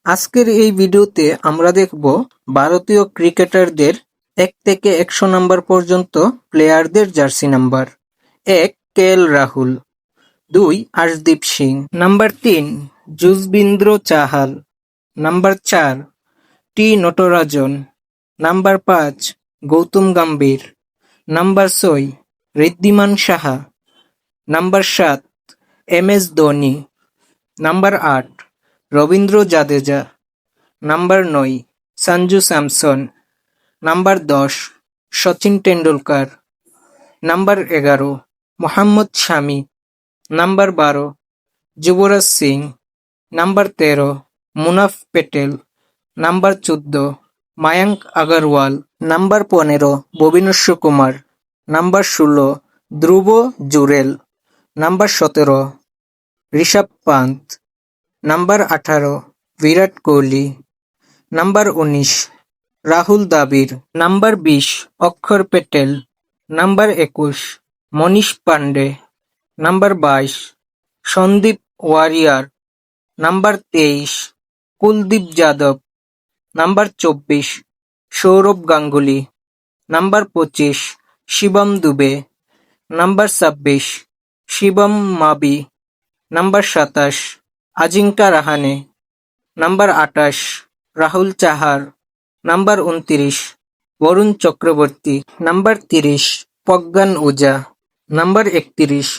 আজকের এই ভিডিওতে আমরা দেখব ভারতীয় ক্রিকেটারদের ১ থেকে ১০০ নাম্বার পর্যন্ত প্লেয়ারদের jersey number. ১. KL Rahul. ২. Arshdeep Singh. Number ৩. Yuzvendra Chahal. Number ৪. T Natarajan. Number ৫. Gautam Gambhir. Number ৬. Wriddhiman Saha. Number ৭. MS. Dhoni. Number ৮. Ravindra Jadeja. Number ৯. Sanju Samson. Number ১০. Sachin Tendulkar. Number ১১. Mohammed Shami. Number ১২. Yuvraj Singh. Number ১৩. Munaf Patel. Number ১৪. Mayank Agarwal. Number ১৫. Bhuvneshwar Kumar. Number ১৬. Dhruv Jurel. Number ১৭. Rishabh Pant. Number ১৮. Virat Kohli. Number ১৯. Rahul Dravid. Number ২০. Axar Patel. Number ২১. Manish Pandey. Number ২২. Sandeep Warrier. Number ২৩. Kuldeep Yadav. Number ২৪. Sourav Ganguly. Number ২৫. Shivam Dube. Number ২৬. Shivam Mavi. Number ২৭. Ajinkya Rahane. Number ২৮. Rahul Chahar. Number ২৯. Varun Chakravarthy. Number ৩০. Pragyan Ojha. Number ৩১.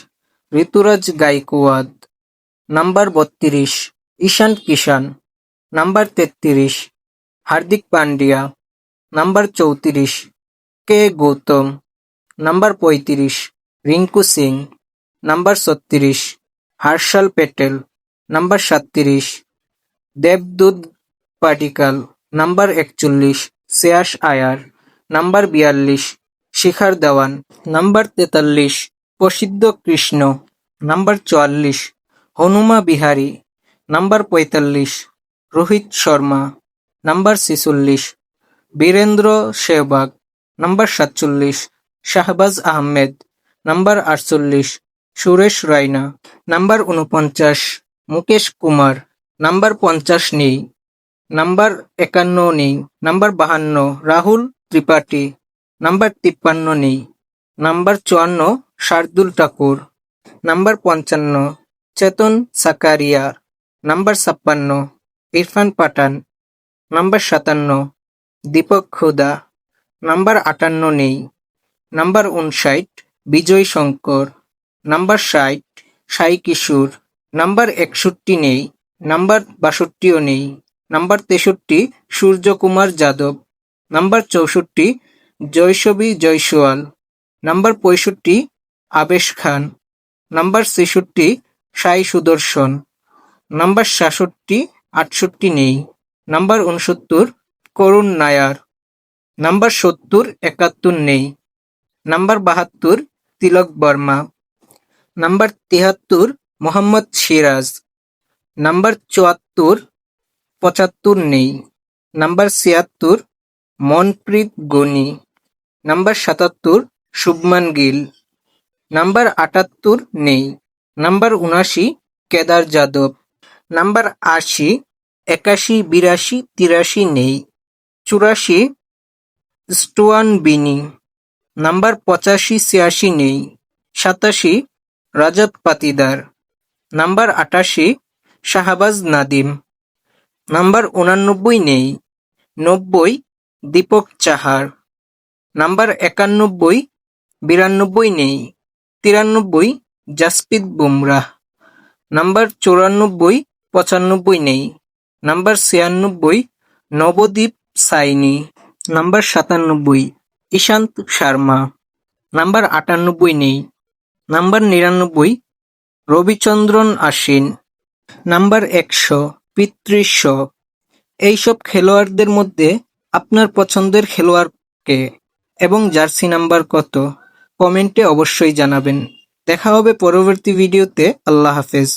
Ruturaj Gaikwad. Number ৩২. Ishan Kishan. Number ৩৩. Hardik Pandya. Number ৩৪. K Gautam. Number ৩৫. Rinku Singh. Number ৩৬. Harshal Patel. Number ৩৭. দেবদূত Padikkal. Number ৪১. Shreyas Iyer. Number ৪২. Shikhar Dhawan. Number ৪৩. Prasidh Krishna. Number ৪৪. Hanuma Vihari. Number ৪৫. Rohit Sharma. Number ৪৬. Virender Sehwag. Number ৪৭. Shahbaz Ahmed. Number ৪৮. Suresh Raina. Number ৪৯. Mukesh Kumar. Number ৫০ নেই। Number ৫১ নেই। Number ৫২. Rahul Tripathi. Number ৫৩ নেই। Number ৫৪. Shardul Thakur. Number ৫৫. Chetan Sakariya. Number ৫৬. Irfan Pathan. Number ৫৭. Deepak Hooda. Number ৫৮ নেই। Number ৫৯. Vijay Shankar. Number ৬০. Sai Kishore. Number ৬১ নেই। Number ৬২ও নেই। Number ৬৩. Suryakumar Yadav. Number ৬৪. Yashasvi Jaiswal. Number ৬৫. Avesh Khan. Number ৬৬. Sai Sudharsan. Number ৬৭, ৬৮ নেই। Number ৬৯. Karun Nair. Number ৭০, ৭১ নেই। Number ৭২. Tilak Varma. Number ৭৩. Mohammed Siraj. Number ৭৪, ৭৫ নেই। Number ৭৬. Manpreet Gony. Number ৭৭. Shubman Gill. Number ৭৮ নেই। নাম্বার ৭৯. কেদার যাদব। নাম্বার ৮০, ৮১, ৮২, ৮৩ নেই। ৮৪. স্টুয়ান বিনি। নাম্বার ৮৫, ৮৬ নেই। ৮৭. রাজত পাতিদার। নাম্বার ৮৮. শাহবাজ নাদিম। নাম্বার ৮৯ নেই। ৯০. দীপক চাহার। নাম্বার ৯১. ৯২ নেই। ৯৩. জাসপ্রীত বুমরাহ। নাম্বার ৯৪, ৯৫ নেই। Number ৯৬. Navdeep Saini. Number ৯৭. Ishant Sharma. Number ৯৮ নেই। নাম্বার ৯৯. রবিচন্দ্রন আশ্বিন। নাম্বার ১০০. পৃথ্বী শ। এইসব খেলোয়াড়দের মধ্যে আপনার পছন্দের খেলোয়াড় কে এবং জার্সি নাম্বার কত? কমেন্টে অবশ্যই জানাবেন। দেখা হবে পরবর্তী ভিডিওতে। আল্লাহ হাফেজ।